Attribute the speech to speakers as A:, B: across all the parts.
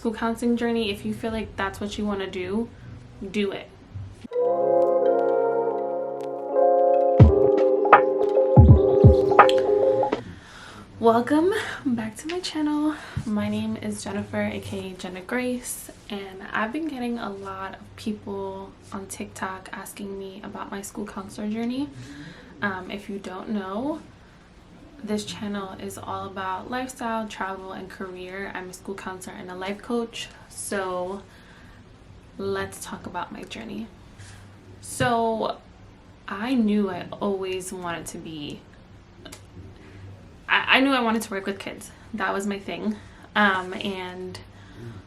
A: school counseling journey. If you feel like that's what you want to do it. Welcome back to my channel. My name is Jennifer, aka Jenna Grace, and I've been getting a lot of people on TikTok asking me about my school counselor journey. If you don't know, this channel is all about lifestyle, travel, and career. I'm a school counselor and a life coach, so let's talk about my journey. So I knew I always wanted to be I knew I wanted to work with kids. That was my thing. And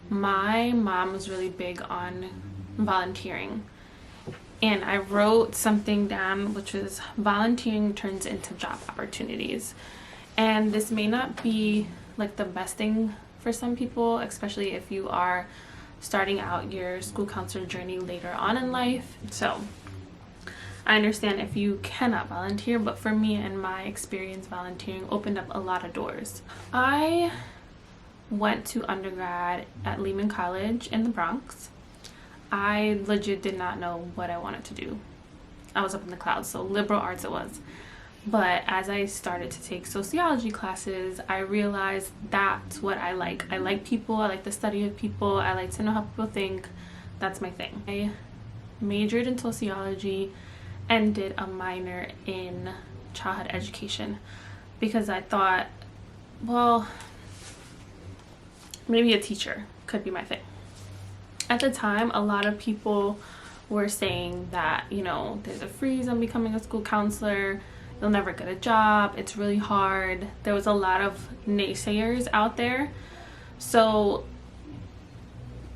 A: my mom was really big on volunteering. And I wrote something down, which was volunteering turns into job opportunities. And this may not be like the best thing for some people, especially if you are starting out your school counselor journey later on in life. So I understand if you cannot volunteer, but for me and my experience, volunteering opened up a lot of doors. I went to undergrad at Lehman College in the Bronx. I legit did not know what I wanted to do. I was up in the clouds, so liberal arts it was. But as I started to take sociology classes, I realized that's what I like. I like people, I like the study of people, I like to know how people think. That's my thing. I majored in sociology and did a minor in childhood education because I thought, well, maybe a teacher could be my thing. At the time, a lot of people were saying that, you know, there's a freeze on becoming a school counselor, you'll never get a job, it's really hard. There was a lot of naysayers out there. So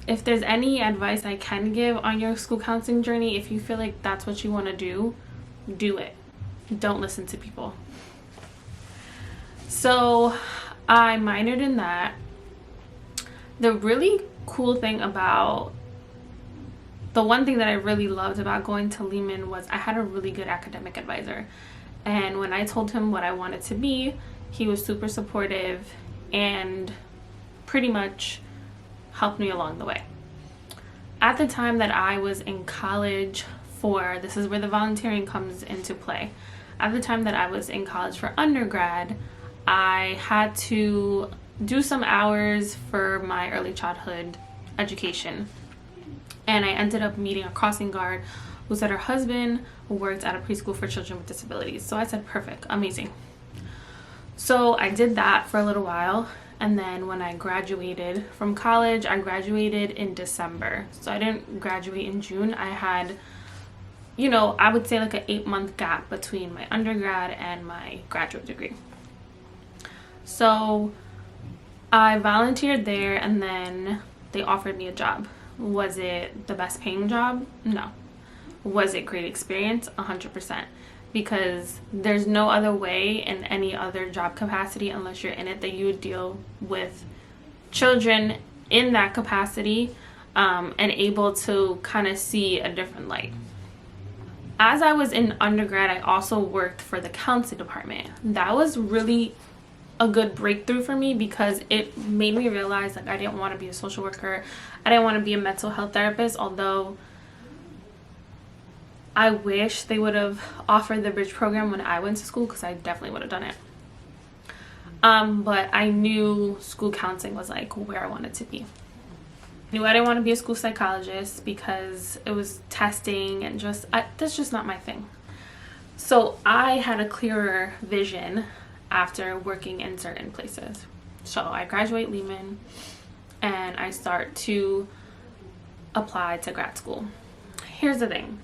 A: if there's any advice I can give on your school counseling journey, if you feel like that's what you want to do it. Don't listen to people. So I minored in that. The really cool thing about the one thing that I really loved about going to Lehman was I had a really good academic advisor. And when I told him what I wanted to be, he was super supportive and pretty much helped me along the way. At the time that I was in college this is where the volunteering comes into play. At the time that I was in college for undergrad, I had to do some hours for my early childhood education. And I ended up meeting a crossing guard who said her husband worked at a preschool for children with disabilities. So I said, perfect, amazing. So I did that for a little while. And then when I graduated from college, I graduated in December. So I didn't graduate in June. I had, you know, I would say like an 8-month gap between my undergrad and my graduate degree. So I volunteered there and then they offered me a job. Was it the best paying job? No. Was it great experience? 100%. Because there's no other way in any other job capacity unless you're in it that you would deal with children in that capacity and able to kind of see a different light. As I was in undergrad, I also worked for the counseling department. That was really a good breakthrough for me because it made me realize like I didn't want to be a social worker. I didn't want to be a mental health therapist, although I wish they would have offered the bridge program when I went to school because I definitely would have done it. But I knew school counseling was like where I wanted to be. I knew I didn't want to be a school psychologist because it was testing and that's just not my thing. So I had a clearer vision after working in certain places. So I graduate Lehman and I start to apply to grad school. Here's the thing.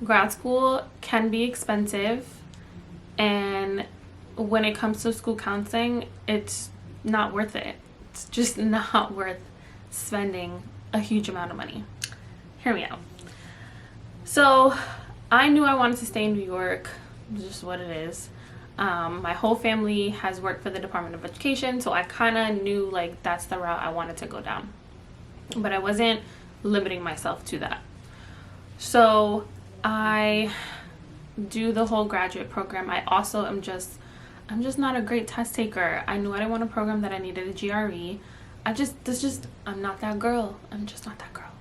A: Grad school can be expensive, and when it comes to school counseling, it's not worth it. It's just not worth spending a huge amount of money. Hear me out. So I knew I wanted to stay in New York, just what it is. My whole family has worked for the Department of Education, so I kind of knew like that's the route I wanted to go down. But I wasn't limiting myself to that. So I do the whole graduate program. I also I'm just not a great test taker. I knew I didn't want a program that I needed a GRE. I'm not that girl. I'm just not that girl.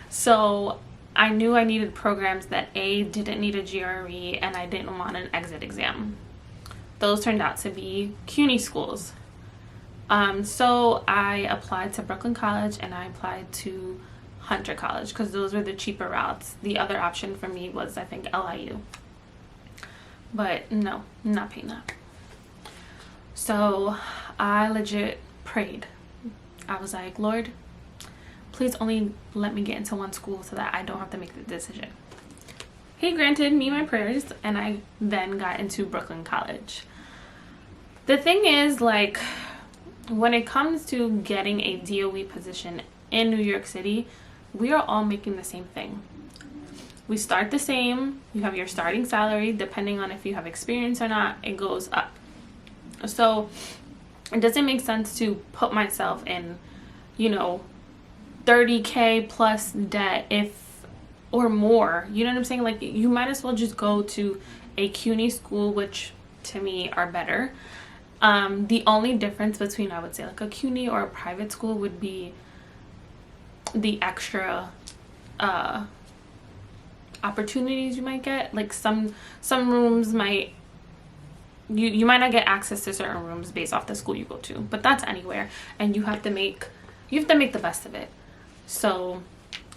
A: So I knew I needed programs that didn't need a GRE, and I didn't want an exit exam. Those turned out to be CUNY schools. So I applied to Brooklyn College and I applied to Hunter College because those were the cheaper routes. The other option for me was, I think, LIU. But no, I'm not paying that. So I legit prayed. I was like, Lord, please only let me get into one school so that I don't have to make the decision. He granted me my prayers, and I then got into Brooklyn College. The thing is, like, when it comes to getting a DOE position in New York City, we are all making the same thing. We start the same. You have your starting salary. Depending on if you have experience or not, it goes up. So it doesn't make sense to put myself in, 30K plus debt or more. You know what I'm saying? Like, you might as well just go to a CUNY school, which to me are better. The only difference between, I would say, like a CUNY or a private school would be the extra opportunities you might get. Like some rooms might, you might not get access to certain rooms based off the school you go to, but that's anywhere, and you have to make the best of it. So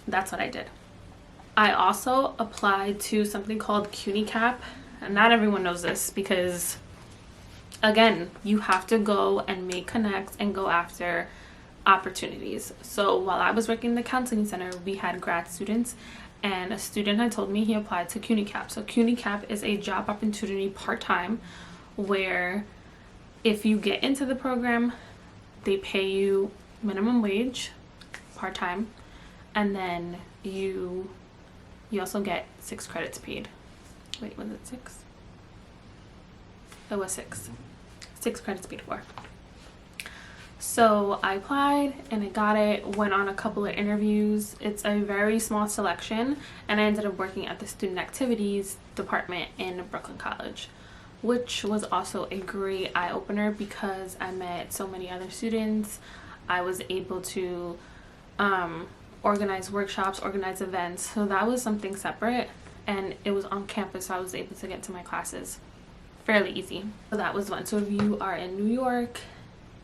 A: that's what I did. I also applied to something called CUNY CAP, and not everyone knows this because, again, you have to go and make connects and go after opportunities. So while I was working in the counseling center, we had grad students, and a student had told me he applied to CUNY CAP. So CUNY CAP is a job opportunity part-time where if you get into the program, they pay you minimum wage part-time, and then you also get 6 credits paid. Wait, was it 6? It was 6 credits paid for. So I applied and I got it, went on a couple of interviews. It's a very small selection, and I ended up working at the student activities department in Brooklyn College, which was also a great eye-opener because I met so many other students. I was able to organize workshops, organize events, so that was something separate, and it was on campus, so I was able to get to my classes fairly easy. So that was one. So if you are in New York,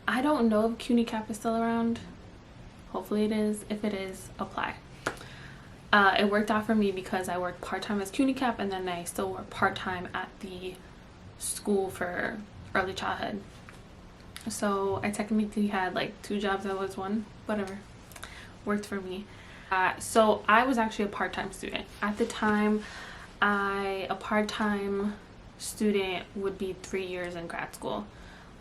A: I don't know if CUNY CAP is still around. Hopefully it is. If it is, apply. It worked out for me because I worked part-time as CUNY CAP, and then I still work part-time at the school for early childhood. So I technically had like 2 jobs. That was one, whatever, worked for me. So I was actually a part-time student at the time. A part-time student would be 3 years in grad school.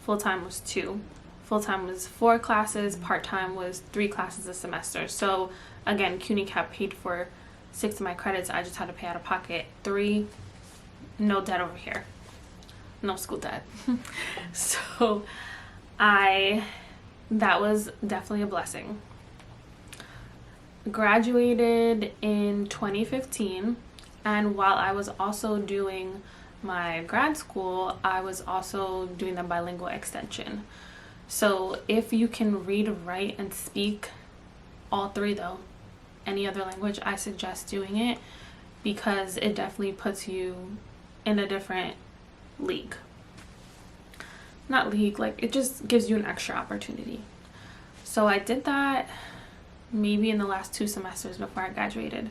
A: Full-time was 2. Full-time was 4 classes. Part-time was 3 classes a semester. So again, CUNY CAP paid for 6 of my credits. I just had to pay out of pocket 3. No debt over here. No school debt. So that was definitely a blessing. Graduated in 2015, and while I was also doing my grad school, I was also doing the bilingual extension. So if you can read, write, and speak all 3 though, any other language, I suggest doing it because it definitely puts you in a different league. Not league, like it just gives you an extra opportunity. So I did that maybe in the last 2 semesters before I graduated.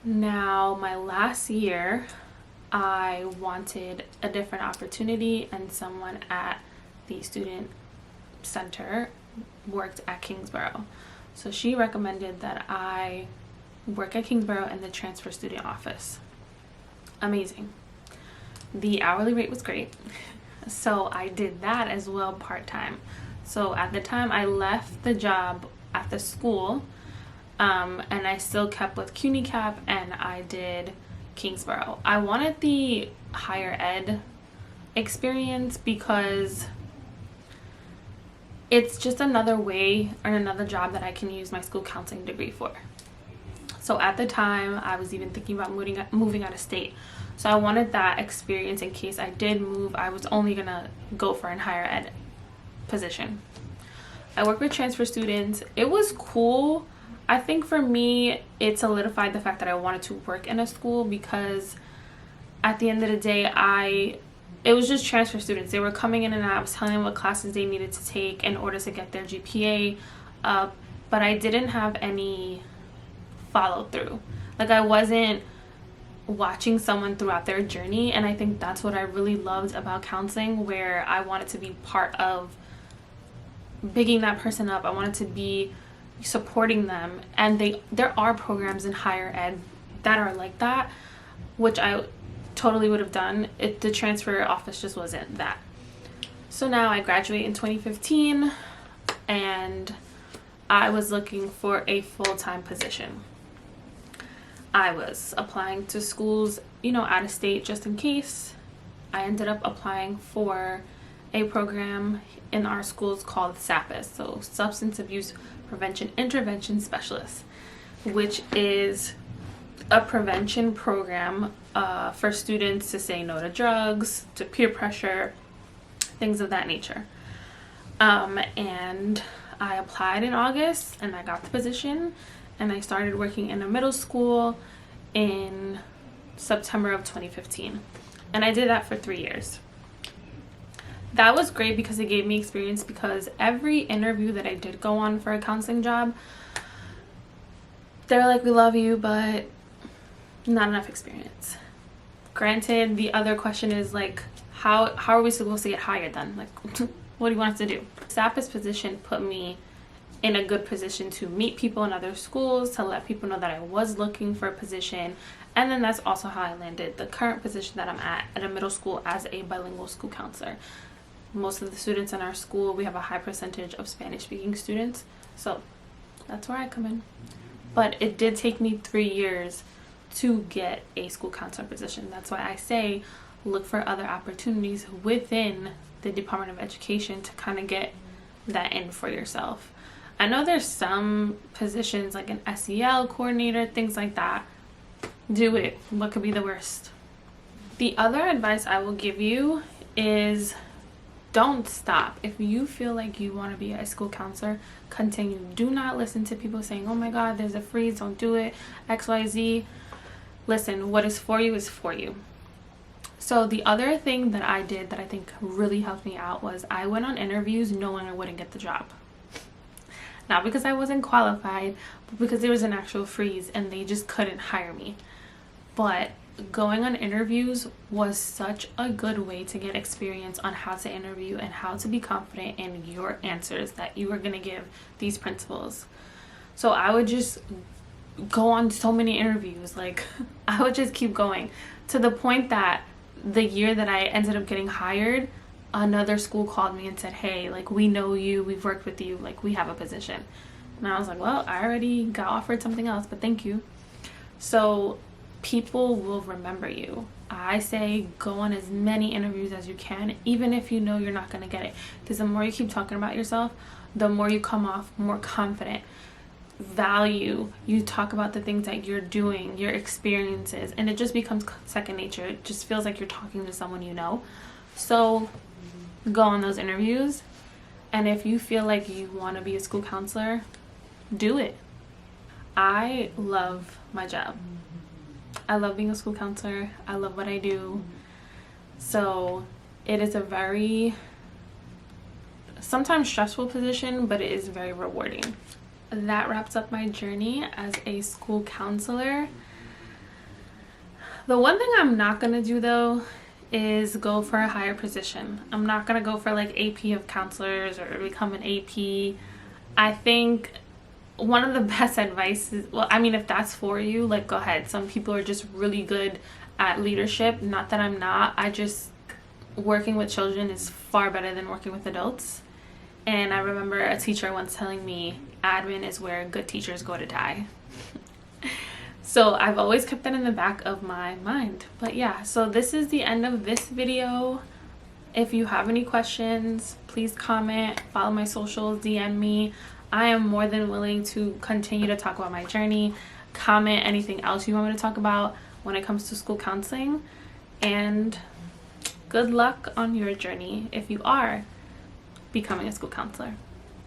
A: Now, my last year, I wanted a different opportunity, and someone at the student center worked at Kingsborough. So she recommended that I work at Kingsborough in the transfer student office. Amazing. The hourly rate was great. So I did that as well part-time. So at the time I left the job at the school, and I still kept with CUNY CAP, and I did Kingsborough. I wanted the higher ed experience because it's just another way or another job that I can use my school counseling degree for. So at the time I was even thinking about moving out of state. So I wanted that experience in case I did move. I was only gonna go for a higher ed position. I work with transfer students. It was cool. I think for me, it solidified the fact that I wanted to work in a school, because at the end of the day, it was just transfer students. They were coming in and I was telling them what classes they needed to take in order to get their GPA up, but I didn't have any follow through. Like, I wasn't watching someone throughout their journey, and I think that's what I really loved about counseling, where I wanted to be part of bigging that person up. I wanted to be supporting them, and there are programs in higher ed that are like that, which I totally would have done. The transfer office just wasn't that. So now I graduate in 2015, and I was looking for a full-time position. I was applying to schools, out of state, just in case. I ended up applying for a program in our schools called SAPIS, so Substance Abuse Prevention Intervention Specialist, which is a prevention program for students to say no to drugs, to peer pressure, things of that nature. And I applied in August, and I got the position, and I started working in a middle school in September of 2015. And I did that for 3 years. That was great because it gave me experience, because every interview that I did go on for a counseling job, they're like, we love you, but not enough experience. Granted, the other question is like, how are we supposed to get hired then? Like, what do you want us to do? SAPIS position put me in a good position to meet people in other schools, to let people know that I was looking for a position. And then that's also how I landed the current position that I'm at a middle school as a bilingual school counselor. Most of the students in our school, we have a high percentage of Spanish speaking students, so that's where I come in. But it did take me 3 years to get a school counselor position. That's why I say look for other opportunities within the Department of Education to kind of get that in for yourself. I know there's some positions like an SEL coordinator, things like that. Do it. What could be the worst? The other advice I will give you is don't stop. If you feel like you want to be a school counselor, continue. Do not listen to people saying, oh my God, there's a freeze, don't do it, XYZ. Listen, what is for you is for you. So the other thing that I did that I think really helped me out was I went on interviews knowing I wouldn't get the job. Not because I wasn't qualified, but because there was an actual freeze and they just couldn't hire me. But going on interviews was such a good way to get experience on how to interview and how to be confident in your answers that you were going to give these principals. So I would just go on so many interviews. Like, I would just keep going, to the point that the year that I ended up getting hired, another school called me and said, hey, like, we know you, we've worked with you, like, we have a position. And I was like, well, I already got offered something else, but thank you. So people will remember you. I say go on as many interviews as you can, even if you know you're not going to get it, because the more you keep talking about yourself, the more you come off more confident. You talk about the things that you're doing, your experiences, and it just becomes second nature. It just feels like you're talking to someone you know. So go on those interviews, and if you feel like you want to be a school counselor, do it. I love my job. I love being a school counselor. I love what I do. So it is a very sometimes stressful position, but it is very rewarding. That wraps up my journey as a school counselor. The one thing I'm not going to do though is go for a higher position. I'm not going to go for like AP of counselors or become an AP. I think one of the best advice is, well, I mean, if that's for you, like, go ahead. Some people are just really good at leadership. Not that I'm not. Working with children is far better than working with adults. And I remember a teacher once telling me admin is where good teachers go to die. So I've always kept that in the back of my mind. But yeah, so this is the end of this video. If you have any questions, please comment, follow my socials, DM me. I am more than willing to continue to talk about my journey. Comment anything else you want me to talk about when it comes to school counseling. And good luck on your journey if you are becoming a school counselor.